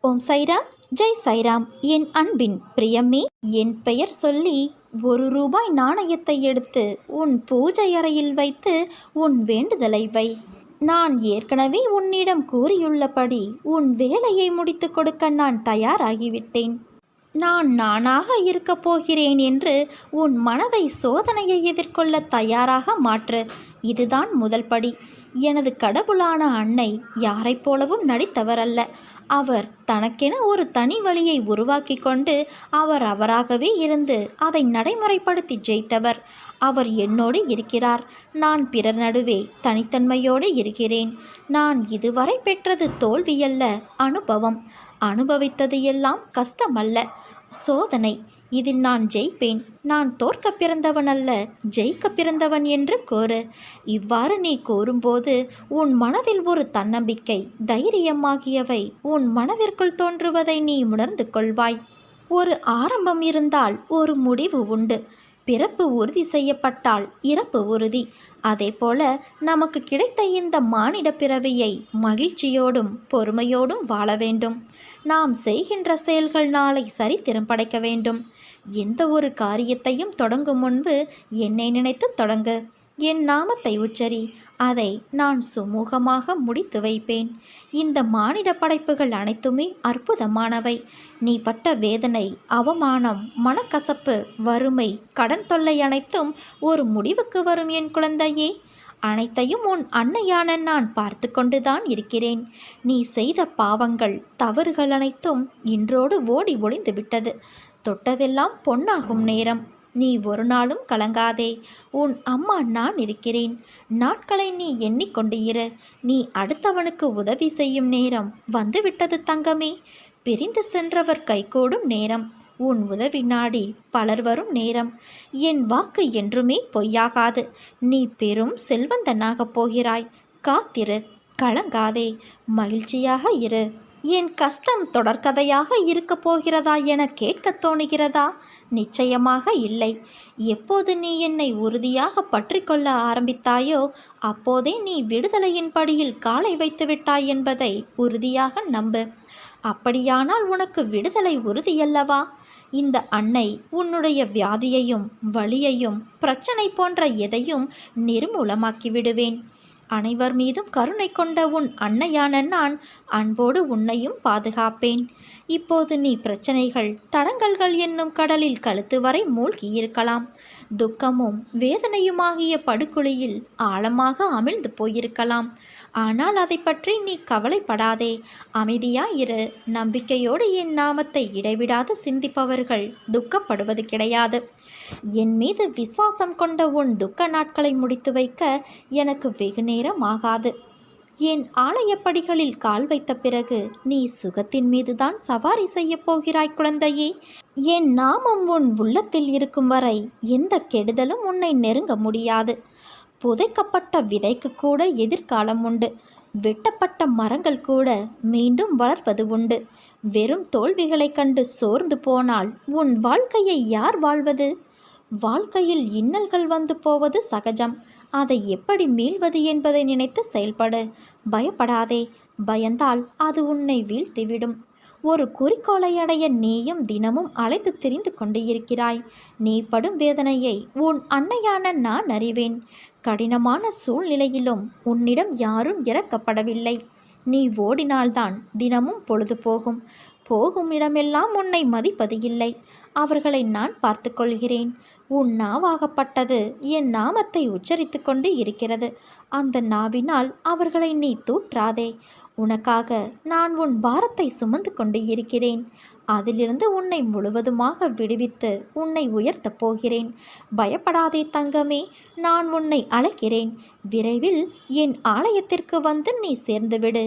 ஓம் சைராம், ஜெய் சைராம். என் அன்பின் பிரியமே, என் பெயர் சொல்லி ₹1 நாணயத்தை எடுத்து உன் பூஜை அறையில் வைத்து உன் வேண்டுதலை வை. நான் ஏற்கனவே உன்னிடம் கூறியுள்ளபடி உன் வேலையை முடித்து கொடுக்க நான் தயாராகிவிட்டேன். நான் நானாக இருக்கப் போகிறேன் என்று உன் மனதை சோதனையை எதிர்கொள்ள தயாராக மாற்று. இதுதான் முதல் படி. எனது கடவுளான அன்னை யாரைப் போலவும் நடித்தவர் அல்ல. அவர் தனக்கென ஒரு தனி வழியை உருவாக்கி கொண்டு அவராகவே இருந்து அதை நடைமுறைப்படுத்தி ஜெயித்தவர். அவர் என்னோடு இருக்கிறார். நான் பிறர் நடுவே தனித்தன்மையோடு இருக்கிறேன். நான் இதுவரை பெற்றது தோல்வியல்ல, அனுபவம். அனுபவித்தது எல்லாம் கஷ்டமல்ல, சோதனை. இதில் நான் ஜெயிப்பேன். நான் தோற்க பிறந்தவன் அல்ல, ஜெயிக்க பிறந்தவன் என்று கூறு. இவ்வாறு நீ கூறும்போது உன் மனதில் ஒரு தன்னம்பிக்கை, தைரியமாகியவை உன் மனதிற்குள் தோன்றுவதை நீ உணர்ந்து கொள்வாய். ஒரு ஆரம்பம் இருந்தால் ஒரு முடிவு உண்டு. பிறப்பு உறுதி செய்யப்பட்டால் இறப்பு உறுதி. அதேபோல நமக்கு கிடைத்த இந்த மானிட பிறவியை மகிழ்ச்சியோடும் பொறுமையோடும் வாழ வேண்டும். நாம் செய்கின்ற செயல்கள் நாளை சரித்திரம் படைக்க வேண்டும். எந்த ஒரு காரியத்தையும் தொடங்கும் முன்பு என்னை நினைத்து தொடங்கு. என் நாமத்தை உச்சரி. அதை நான் சுமூகமாக முடித்து வைப்பேன். இந்த மானிட படைப்புகள் அனைத்துமே அற்புதமானவை. நீ பட்ட வேதனை, அவமானம், மனக்கசப்பு, வறுமை, கடன் தொல்லை அனைத்தும் ஒரு முடிவுக்கு வரும் என் குழந்தையே. அனைத்தையும் உன் அன்னையான நான் பார்த்து கொண்டுதான் இருக்கிறேன். நீ செய்த பாவங்கள், தவறுகள் அனைத்தும் இன்றோடு ஓடி ஒளிந்து விட்டது. தொட்டதெல்லாம் பொன்னாகும் நேரம். நீ ஒரு நாளும் கலங்காதே. உன் அம்மா நான் இருக்கிறேன். நாட்களை நீ எண்ணிக்கொண்டு இரு. நீ அடுத்தவனுக்கு உதவி செய்யும் நேரம் வந்துவிட்டது தங்கமே. பிரிந்து சென்றவர் கைகூடும் நேரம். உன் உதவி நாடி பலர் வரும் நேரம். என் வாக்கு என்றுமே பொய்யாகாது. நீ பெரும் செல்வந்தனாகப் போகிறாய். காத்திரு, கலங்காதே, மகிழ்ச்சியாக இரு. என் கஷ்டம் தொடர்கதையாக இருக்கப் போகிறதா என கேட்கத் தோணுகிறதா? நிச்சயமாக இல்லை. எப்போது நீ என்னை உறுதியாக பற்றி கொள்ள ஆரம்பித்தாயோ அப்போதே நீ விடுதலையின் படியில் காலை வைத்து விட்டாய் என்பதை உறுதியாக நம்பு. அப்படியானால் உனக்கு விடுதலை உறுதியல்லவா? இந்த அன்னை உன்னுடைய வியாதியையும் வலியையும் பிரச்சனை போன்ற எதையும் நிர்மூலமாக்கி விடுவேன். அனைவர் மீதும் கருணை கொண்ட உன் அன்னையான நான் அன்போடு உன்னையும் பாதுகாப்பேன். இப்போது நீ பிரச்சனைகள், தடங்கல்கள் என்னும் கடலில் கழுத்து வரை மூழ்கியிருக்கலாம். துக்கமும் வேதனையுமாகிய படுகுழியில் ஆழமாக அமிழ்ந்து போயிருக்கலாம். ஆனால் அதை பற்றி நீ கவலைப்படாதே. அமைதியாயிரு. நம்பிக்கையோடு என் நாமத்தை இடைவிடாது சிந்திப்பவர்கள் துக்கப்படுவது கிடையாது. என் மீது விசுவாசம் கொண்ட உன் துக்க நாட்களை முடித்து வைக்க எனக்கு வெகு நேரம் ஆகாது. என் ஆலயப்படிகளில் கால் வைத்த பிறகு நீ சுகத்தின் மீதுதான் சவாரி செய்ய போகிறாய் குழந்தையே. என் நாமம் உன் உள்ளத்தில் இருக்கும் வரை எந்த கெடுதலும் உன்னை நெருங்க முடியாது. புதைக்கப்பட்ட விதைக்கு கூட எதிர்காலம் உண்டு. வெட்டப்பட்ட மரங்கள் கூட மீண்டும் வளர்வது உண்டு. வெறும் தோல்விகளை கண்டு சோர்ந்து போனால் உன் வாழ்க்கையை யார் வாழ்வது? வாழ்க்கையில் இன்னல்கள் வந்து போவது சகஜம். அதை எப்படி மீள்வது என்பதை நினைத்து செயல்படு. பயப்படாதே. பயந்தால் அது உன்னை வீழ்த்திவிடும். ஒரு குறிக்கோளை அடைய நீயும் தினமும் அலைத்து திரிந்து கொண்டு இருக்கிறாய். நீ படும் வேதனையை உன் அன்னையான நான் அறிவேன். கடினமான சூழ்நிலையிலும் உன்னிடம் யாரும் இறக்கப்படவில்லை. நீ ஓடினால்தான் தினமும் பொழுது போகும். போகும் இடமெல்லாம் உன்னை மதிப்பது இல்லை. அவர்களை நான் பார்த்து கொள்கிறேன். உன் நாவாகப்பட்டது என் நாமத்தை உச்சரித்து கொண்டு இருக்கிறது. அந்த நாவினால் அவர்களை நீ தூற்றாதே. உனக்காக நான் உன் பாரத்தை சுமந்து கொண்டு இருக்கிறேன். அதிலிருந்து உன்னை முழுவதுமாக விடுவித்து உன்னை உயர்த்தப் போகிறேன். பயப்படாதே தங்கமே. நான் உன்னை அழைக்கிறேன். விரைவில் என் ஆலயத்திற்கு வந்து நீ சேர்ந்துவிடு.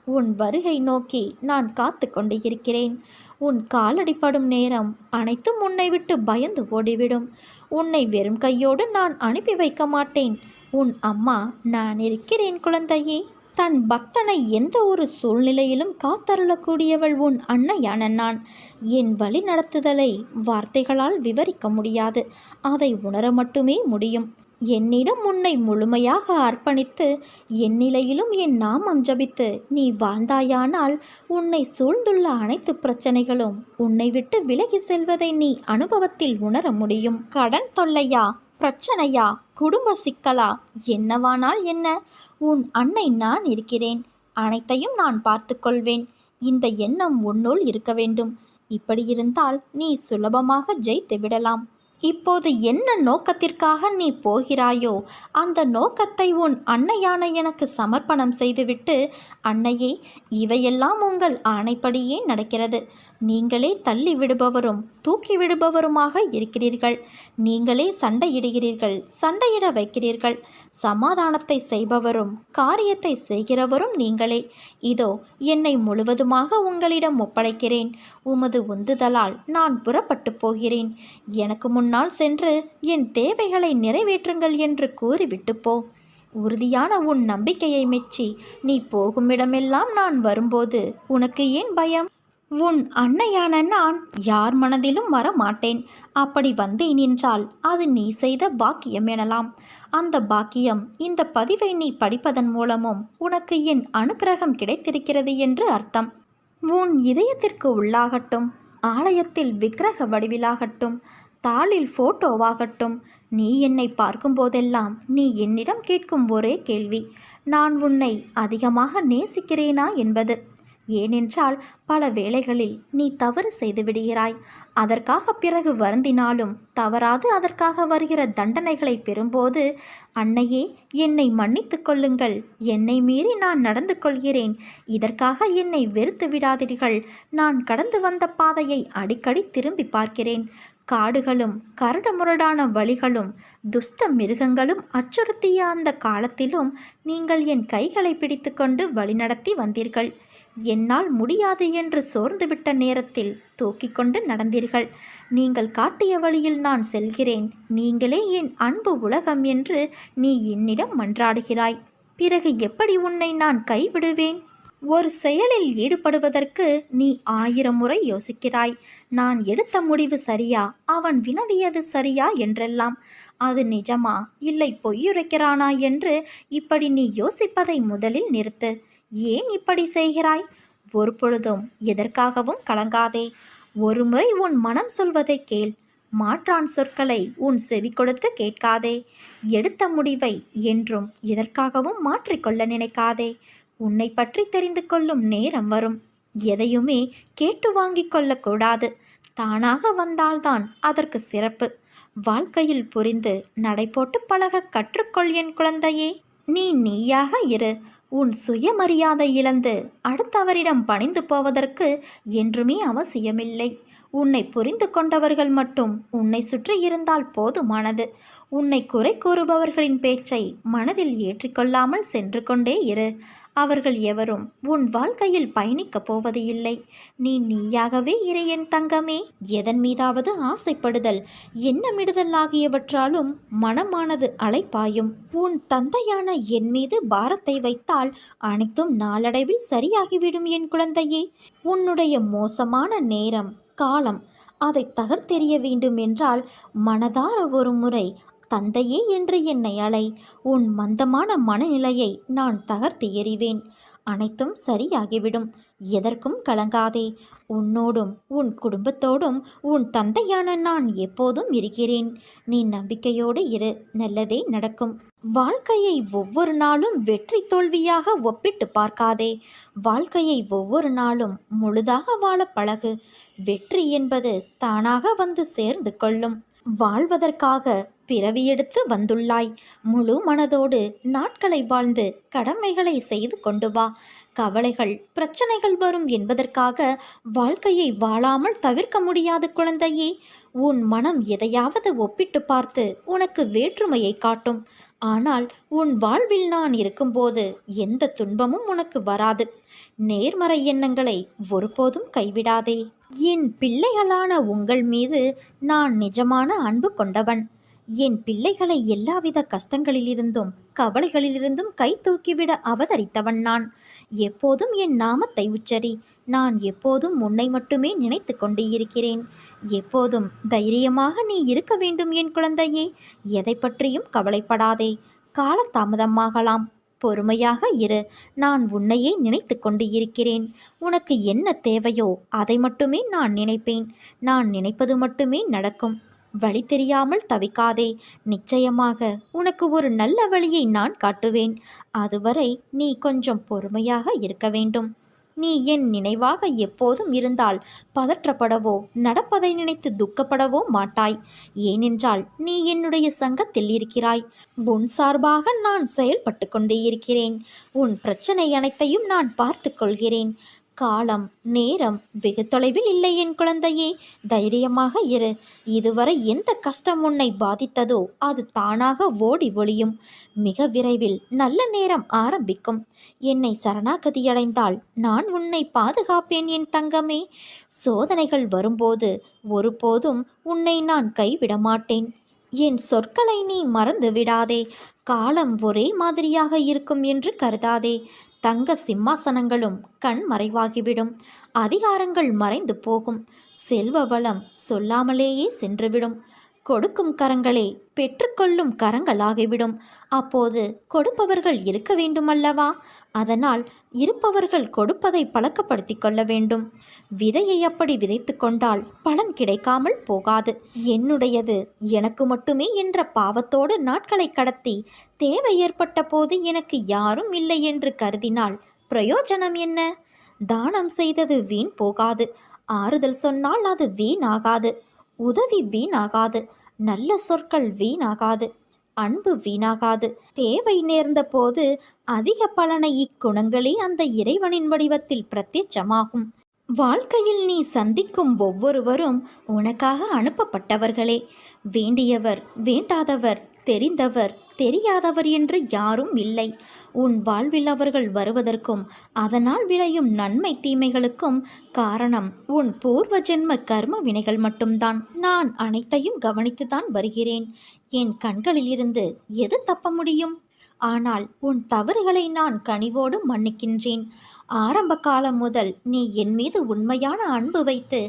உன் வருகை நோக்கி நான் காத்து கொண்டு இருக்கிறேன். உன் காலடிப்படும் நேரம் அனைத்தும் உன்னை விட்டு பயந்து ஓடிவிடும். உன்னை வெறும் கையோடு நான் அனுப்பி வைக்க மாட்டேன். உன் அம்மா நான் இருக்கிறேன் குழந்தையே. தன் பக்தனை எந்த ஒரு சூழ்நிலையிலும் காத்தருளக்கூடியவள் உன் அன்னையான நான். என் வழி நடத்துதலை வார்த்தைகளால் விவரிக்க முடியாது. அதை உணர மட்டுமே முடியும். என்னிடம் உன்னை முழுமையாக அர்ப்பணித்து எந்நிலையிலும் என் நாமம் ஜபித்து நீ வாழ்ந்தாயானால் உன்னை சூழ்ந்துள்ள அனைத்து பிரச்சனைகளும் உன்னை விட்டு விலகி செல்வதை நீ அனுபவத்தில் உணர முடியும். கடன் தொல்லையா, பிரச்சனையா, குடும்ப சிக்கலா, என்னவானால் என்ன, உன் அன்னை நான் இருக்கிறேன், அனைத்தையும் நான் பார்த்து கொள்வேன். இந்த எண்ணம் உன்னுள் இருக்க வேண்டும். இப்படி இருந்தால் நீ சுலபமாக ஜெயித்து விடலாம். இப்போது என்ன நோக்கத்திற்காக நீ போகிறாயோ அந்த நோக்கத்தை உன் அன்னையான எனக்கு சமர்ப்பணம் செய்துவிட்டு, அன்னையே, இவையெல்லாம் உங்கள் ஆணைப்படியே நடக்கிறது. நீங்களே தள்ளி விடுபவரும் தூக்கி விடுபவருமாக இருக்கிறீர்கள். நீங்களே சண்டையிடுகிறீர்கள், சண்டையிட வைக்கிறீர்கள். சமாதானத்தை செய்பவரும் காரியத்தை செய்கிறவரும் நீங்களே. இதோ என்னை முழுவதுமாக உங்களிடம் ஒப்படைக்கிறேன். உமது உந்துதலால் நான் புறப்பட்டு போகிறேன். எனக்கு முன்னால் சென்று என் தேவைகளை நிறைவேற்றுங்கள் என்று கூறிவிட்டு போ. உறுதியான உன் நம்பிக்கையை மெச்சி நீ போகுமிடமெல்லாம் நான் வரும்போது உனக்கு ஏன் பயம்? உன் அன்னையான நான் யார் மனதிலும் வர மாட்டேன். அப்படி வந்தேன் என்றால் அது நீ செய்த பாக்கியம் எனலாம். அந்த பாக்கியம் இந்த பதிவை நீ படிப்பதன் மூலமும் உனக்கு என் அனுக்கிரகம் கிடைத்திருக்கிறது என்று அர்த்தம். உன் இதயத்திற்கு உள்ளாகட்டும், ஆலயத்தில் விக்கிரக வடிவிலாகட்டும், தாளில் போட்டோவாகட்டும், நீ என்னை பார்க்கும்போதெல்லாம் நீ என்னிடம் கேட்கும் ஒரே கேள்வி, நான் உன்னை அதிகமாக நேசிக்கிறேனா என்பது. ஏனென்றால் பல வேளைகளில் நீ தவறு செய்து விடுகிறாய். அதற்காக பிறகு வருந்தினாலும் தவறாது அதற்காக வருகிற தண்டனைகளை பெறும்போது, அன்னையே, என்னை மன்னித்து கொள்ளுங்கள், என்னை மீறி நான் நடந்து கொள்கிறேன், இதற்காக என்னை வெறுத்து விடாதீர்கள், நான் கடந்து வந்த பாதையை அடிக்கடி திரும்பி பார்க்கிறேன், காடுகளும் கரடுமுரடான வழிகளும் துஷ்ட மிருகங்களும் அச்சுறுத்திய அந்த காலத்திலும் நீங்கள் என் கைகளை பிடித்து கொண்டு வழிநடத்தி வந்தீர்கள். என்னால் முடியாது என்று சோர்ந்துவிட்ட நேரத்தில் தூக்கி கொண்டு நடந்தீர்கள். நீங்கள் காட்டிய வழியில் நான் செல்கிறேன், நீங்களே என் அன்பு உலகம் என்று நீ என்னிடம் மன்றாடுகிறாய். பிறகு எப்படி உன்னை நான் கைவிடுவேன்? ஒரு செயலில் ஈடுபடுவதற்கு நீ 1000 முறை யோசிக்கிறாய். நான் எடுத்த முடிவு சரியா, அவன் வினவியது சரியா என்றெல்லாம். அது நிஜமா இல்லை பொய்யுரைக்கிறானா என்று இப்படி நீ யோசிப்பதை முதலில் நிறுத்து. ஏன் இப்படி செய்கிறாய்? ஒரு பொழுதும் எதற்காகவும் கலங்காதே. ஒரு முறை உன் மனம் சொல்வதை கேள். மாற்றான் சொற்களை உன் செவி கொடுத்து கேட்காதே. எடுத்த முடிவை என்றும் எதற்காகவும் மாற்றிக்கொள்ள நினைக்காதே. உன்னை பற்றி தெரிந்து கொள்ளும் நேரம் வரும். எதையுமே கேட்டு வாங்கி கொள்ளக்கூடாது. தானாக வந்தால்தான் அதற்கு சிறப்பு. வாழ்க்கையில் புரிந்து நடைபோட்டு பழக கற்றுக்கொள் என் குழந்தையே. நீ நீயாக இரு. உன் சுயமரியாதை இழந்து அடுத்தவரிடம் பணிந்து போவதற்கு என்றுமே அவசியமில்லை. உன்னை புரிந்து கொண்டவர்கள் மட்டும் உன்னை சுற்றி இருந்தால் போதுமானது. உன்னை குறை கூறுபவர்களின் பேச்சை மனதில் ஏற்றிக்கொள்ளாமல் சென்று கொண்டே இரு. அவர்கள் எவரும் உன் வாழ்க்கையில் பயணிக்கப் போவது இல்லை. நீ நீயாகவே இரு என் தங்கமே. எதன் மீதாவது ஆசைப்படுதல், எண்ணமிடுதல் ஆகியவற்றாலும் மனமானது அலைப்பாயும். உன் தந்தையான என் மீது பாரத்தை வைத்தால் அனைத்தும் நாளடைவில் சரியாகிவிடும் என் குழந்தையே. உன்னுடைய மோசமான நேரம், காலம் அதை தகர்த்தெறிய வேண்டும் என்றால் மனதார ஒரு முறை தந்தையே என்று என்னை அழை. உன் மந்தமான மனநிலையை நான் தகர்த்து எறிவேன். அனைத்தும் சரியாகிவிடும். எதற்கும் கலங்காதே. உன்னோடும் உன் குடும்பத்தோடும் உன் தந்தையான நான் எப்போதும் இருக்கிறேன். நீ நம்பிக்கையோடு இரு. நல்லதே நடக்கும். வாழ்க்கையை ஒவ்வொரு நாளும் வெற்றி தோல்வியாக ஒப்பிட்டு பார்க்காதே. வாழ்க்கையை ஒவ்வொரு நாளும் முழுதாக வாழ பழகு. வெற்றி என்பது தானாக வந்து சேர்ந்து கொள்ளும். வாழ்வதற்காக பிறவி எடுத்து வந்துள்ளாய். முழு மனதோடு நாட்களை வாழ்ந்து கடமைகளை செய்து கொண்டு வா. கவலைகள், பிரச்சனைகள் வரும் என்பதற்காக வாழ்க்கையை வாழாமல் தவிர்க்க முடியாது குழந்தையே. உன் மனம் எதையாவது ஒப்பிட்டு பார்த்து உனக்கு வேற்றுமையை காட்டும். ஆனால் உன் வாழ்வில் நான் இருக்கும்போது எந்த துன்பமும் உனக்கு வராது. நேர்மறை எண்ணங்களை ஒருபோதும் கைவிடாதே. என் பிள்ளைகளான உங்கள் மீது நான் நிஜமான அன்பு கொண்டவன். என் பிள்ளைகளை எல்லாவித கஷ்டங்களிலிருந்தும் கவலைகளிலிருந்தும் கை தூக்கிவிட அவதரித்தவன் நான். எப்போதும் என் நாமத்தை உச்சரி. நான் எப்போதும் உன்னை மட்டுமே நினைத்து கொண்டு இருக்கிறேன். எப்போதும் தைரியமாக நீ இருக்க வேண்டும் என் குழந்தையே. எதை பற்றியும் கவலைப்படாதே. காலதாமதமாகலாம், பொறுமையாக இரு. நான் உன்னையே நினைத்து கொண்டு இருக்கிறேன். உனக்கு என்ன தேவையோ அதை மட்டுமே நான் நினைப்பேன். நான் நினைப்பது மட்டுமே நடக்கும். வழி தெரியாமல் தவிக்காதே. நிச்சயமாக உனக்கு ஒரு நல்ல வழியை நான் காட்டுவேன். அதுவரை நீ கொஞ்சம் பொறுமையாக இருக்க வேண்டும். நீ என் நினைவாக எப்போதும் இருந்தால் பதற்றப்படவோ நடப்பதை நினைத்து துக்கப்படவோ மாட்டாய். ஏனென்றால் நீ என்னுடைய சங்கத்தில் இருக்கிறாய். உன் சார்பாக நான் செயல்பட்டு கொண்டே இருக்கிறேன். உன் பிரச்சனை அனைத்தையும் நான் பார்த்து கொள்கிறேன். காலம் நேரம் வெகு தொலைவில் இல்லை என் குழந்தையே. தைரியமாக இரு. இதுவரை எந்த கஷ்டம் உன்னை பாதித்ததோ அது தானாக ஓடி ஒளியும். மிக விரைவில் நல்ல நேரம் ஆரம்பிக்கும். என்னை சரணாகதியடைந்தால் நான் உன்னை பாதுகாப்பேன் என் தங்கமே. சோதனைகள் வரும்போது ஒருபோதும் உன்னை நான் கைவிட மாட்டேன். என் சொற்களை நீ மறந்து விடாதே. காலம் ஒரே மாதிரியாக இருக்கும் என்று கருதாதே. தங்க சிம்மாசனங்களும் கண் மறைவாகிவிடும். அதிகாரங்கள் மறைந்து போகும். செல்வ வளம் சொல்லாமலேயே சென்றுவிடும். கொடுக்கும் கரங்களே பெற்றுக்கொள்ளும் கரங்களாகிவிடும். அப்போது கொடுப்பவர்கள் இருக்க வேண்டுமல்லவா? அதனால் இருப்பவர்கள் கொடுப்பதை பழக்கப்படுத்தி கொள்ள வேண்டும். விதையை அப்படி விதைத்து கொண்டால் பலன் கிடைக்காமல் போகாது. என்னுடையது எனக்கு மட்டுமே என்ற பாவத்தோடு நாட்களை கடத்தி தேவை ஏற்பட்ட போது எனக்கு யாரும் இல்லை என்று கருதினால் பிரயோஜனம் என்ன? தானம் செய்தது வீண் போகாது. ஆறுதல் சொன்னால் அது வீணாகாது. உதவி வீணாகாது. நல்ல சொற்கள் வீணாகாது. அன்பு வீணாகாது. தேவை நேர்ந்த போது அதிக பலனை இக்குணங்களே அந்த இறைவனின் வடிவத்தில் பிரத்யட்சமாகும். வாழ்க்கையில் நீ சந்திக்கும் ஒவ்வொருவரும் உனக்காக அனுப்பப்பட்டவர்களே. வேண்டியவர் வேண்டாதவர், தெரிந்தவர் தெரியாதவர் என்று யாரும் இல்லை. உன் வாழ்வில் அவர்கள் வருவதற்கும் அதனால் விளையும் நன்மை தீமைகளுக்கும் காரணம் உன் பூர்வ ஜென்ம கர்ம வினைகள் மட்டும்தான். நான் அனைத்தையும் கவனித்துதான் வருகிறேன். என் கண்களில் இருந்து எது தப்ப முடியும்? ஆனால் உன் தவறுகளை நான் கனிவோடு மன்னிக்கின்றேன். ஆரம்ப காலம் முதல் நீ என் மீது உண்மையான அன்பு வைத்து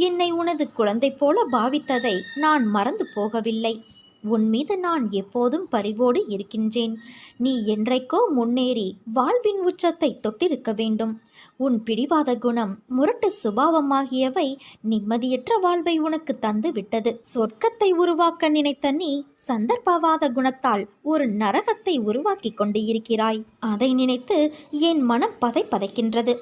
என்னை உனது குழந்தை போல பாவித்ததை நான் மறந்து போகவில்லை. உன் மீது நான் எப்போதும் பரிவோடு இருக்கின்றேன். நீ என்றைக்கோ முன்னேறி வாழ்வின் உச்சத்தை தொட்டிருக்க வேண்டும். உன் பிடிவாத குணம், முரட்டு சுபாவமாகியவை நிம்மதியற்ற வாழ்வை உனக்கு தந்து விட்டது. சொர்க்கத்தை உருவாக்க நினைத்த நீ சந்தர்ப்பவாத குணத்தால் ஒரு நரகத்தை உருவாக்கி கொண்டு இருக்கிறாய். அதை நினைத்து என் மனம் பதைக்கின்றது.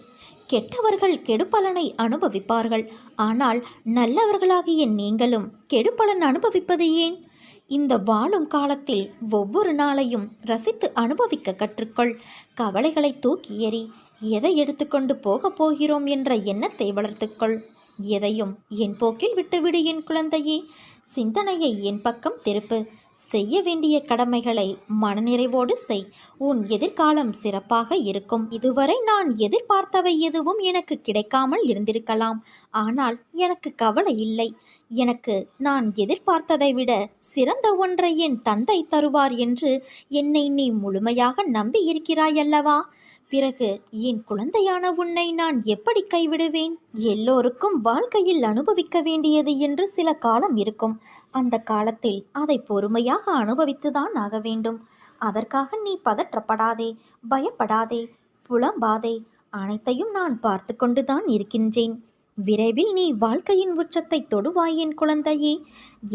கெட்டவர்கள் கெடுபலனை அனுபவிப்பார்கள். ஆனால் நல்லவர்களாகிய நீங்களும் கெடுபலன் அனுபவிப்பது ஏன்? இந்த வாழும் காலத்தில் ஒவ்வொரு நாளையும் ரசித்து அனுபவிக்க கற்றுக்கொள். கவலைகளை தூக்கி எறி. எதை எடுத்துக்கொண்டு போகப் போகிறோம் என்ற எண்ணத்தை வளர்த்துக்கொள். எதையும் என் போக்கில் விட்டுவிடு என் குழந்தையே. சிந்தனையை என் பக்கம் திருப்பு. செய்ய வேண்டிய கடமைகளை மனநிறைவோடு செய். உன் எதிர்காலம் சிறப்பாக இருக்கும். இதுவரை நான் எதிர்பார்த்தவை எதுவும் எனக்கு கிடைக்காமல் இருந்திருக்கலாம். ஆனால் எனக்கு கவலை இல்லை. எனக்கு நான் எதிர்பார்த்ததை விட சிறந்த ஒன்றை என் தந்தை தருவார் என்று என்னை நீ முழுமையாக நம்பி இருக்கிறாயல்லவா? பிறகு என் குழந்தையான உன்னை நான் எப்படி கைவிடுவேன்? எல்லோருக்கும் வாழ்க்கையில் அனுபவிக்க வேண்டியது என்று சில காலம் இருக்கும். அந்த காலத்தில் அதை பொறுமையாக அனுபவித்துதான் ஆக வேண்டும். அதற்காக நீ பதற்றப்படாதே, பயப்படாதே, புலம்பாதே. அனைத்தையும் நான் பார்த்து கொண்டுதான் இருக்கின்றேன். விரைவில் நீ வாழ்க்கையின் உச்சத்தை தொடுவாய் என் குழந்தையே.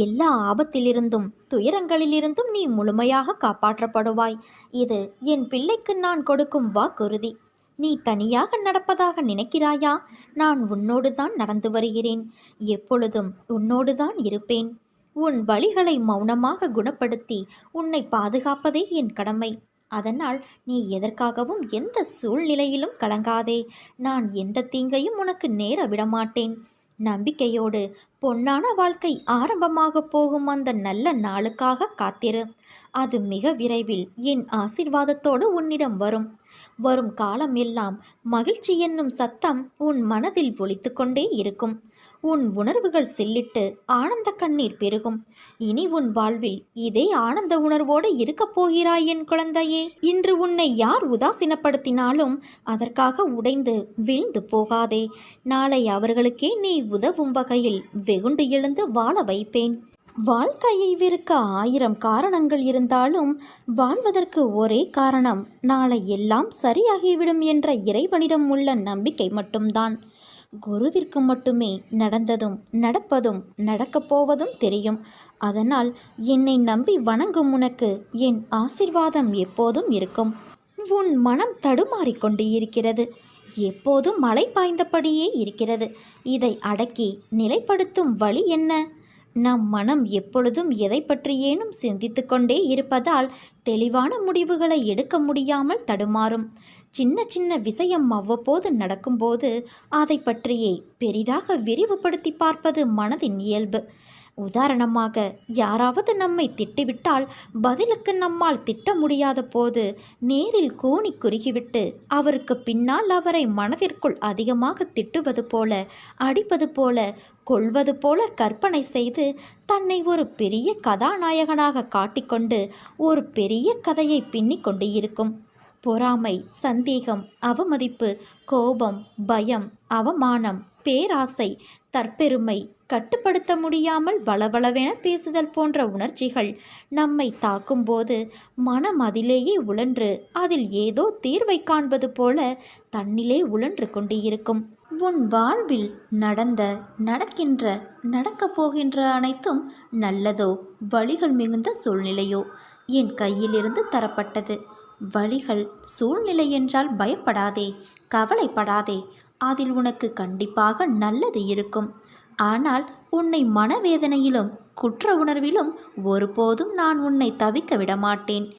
எல்லா ஆபத்திலிருந்தும் துயரங்களிலிருந்தும் நீ முழுமையாக காப்பாற்றப்படுவாய். இது என் பிள்ளைக்கு நான் கொடுக்கும் வாக்குறுதி. நீ தனியாக நடப்பதாக நினைக்கிறாயா? நான் உன்னோடு தான் நடந்து வருகிறேன். எப்பொழுதும் உன்னோடு தான் இருப்பேன். உன் வலிகளை மௌனமாக குணப்படுத்தி உன்னை பாதுகாப்பதே என் கடமை. அதனால் நீ எதற்காகவும் எந்த சூழ்நிலையிலும் கலங்காதே. நான் எந்த தீங்கையும் உனக்கு நேர விடமாட்டேன். நம்பிக்கையோடு பொன்னான வாழ்க்கை ஆரம்பமாக போகும் அந்த நல்ல நாளுக்காக காத்திரு. அது மிக விரைவில் என் ஆசீர்வாதத்தோடு உன்னிடம் வரும். வரும் காலம் எல்லாம் மகிழ்ச்சி என்னும் சத்தம் உன் மனதில் ஒலித்து கொண்டே இருக்கும். உன் உணர்வுகள் சில்லிட்டு ஆனந்த கண்ணீர் பெருகும். இனி உன் வாழ்வில் இதே ஆனந்த உணர்வோடு இருக்கப் போகிறாய் என் குழந்தையே. இன்று உன்னை யார் உதாசீனப்படுத்தினாலும் அதற்காக உடைந்து வீழ்ந்து போகாதே. நாளை அவர்களுக்கே நீ உதவும் வகையில் வெகுண்டு எழுந்து வாழ வைப்பேன். வாழ்க்கையை வெறுக்க 1000 காரணங்கள் இருந்தாலும் வாழ்வதற்கு ஒரே காரணம் நாளை எல்லாம் சரியாகிவிடும் என்ற இறைவனிடம் உள்ள நம்பிக்கை மட்டும்தான். குருவிற்கு மட்டுமே நடந்ததும் நடப்பதும் நடக்கப் போவதும் தெரியும். அதனால் என்னை நம்பி வணங்கும் உனக்கு என் ஆசிர்வாதம் எப்போதும் இருக்கும். உன் மனம் தடுமாறிக்கொண்டு இருக்கிறது. எப்போதும் மழை பாய்ந்தபடியே இருக்கிறது. இதை அடக்கி நிலைப்படுத்தும் வழி என்ன? நம் மனம் எப்பொழுதும் எதை பற்றியேனும் சிந்தித்து கொண்டே இருப்பதால் தெளிவான முடிவுகளை எடுக்க முடியாமல் தடுமாறும். சின்ன சின்ன விஷயம் அவ்வப்போது நடக்கும்போது அதை பற்றியே பெரிதாக விரிவுபடுத்தி பார்ப்பது மனதின் இயல்பு. உதாரணமாக, யாராவது நம்மை திட்டிவிட்டால் பதிலுக்கு நம்மால் திட்ட முடியாத போது நேரில் கூனி குறுகிவிட்டு அவருக்கு பின்னால் அவரை மனதிற்குள் அதிகமாக திட்டுவது போல, அடிப்பது போல, கொள்வது போல கற்பனை செய்து தன்னை ஒரு பெரிய கதாநாயகனாக காட்டிக்கொண்டு ஒரு பெரிய கதையை பின்னிக் கொண்டு இருக்கும். பொறாமை, சந்தேகம், அவமதிப்பு, கோபம், பயம், அவமானம், பேராசை, தற்பெருமை, கட்டுப்படுத்த முடியாமல் பலபலவென பேசுதல் போன்ற உணர்ச்சிகள் நம்மை தாக்கும்போது மனம் அதிலேயே உழன்று அதில் ஏதோ தீர்வை காண்பது போல தன்னிலே உழன்று கொண்டு இருக்கும். உன் வாழ்வில் நடந்த, நடக்கின்ற, நடக்கப் போகின்ற அனைத்தும் நல்லதோ வழிகள் மிகுந்த சூழ்நிலையோ என் கையிலிருந்து தரப்பட்டது. வழிகள், சூழ்நிலை என்றால் பயப்படாதே, கவலைப்படாதே. அதில் உனக்கு கண்டிப்பாக நல்லது இருக்கும். ஆனால் உன்னை மனவேதனையிலும் குற்ற உணர்விலும் ஒருபோதும் நான் உன்னை தவிக்க விடமாட்டேன்.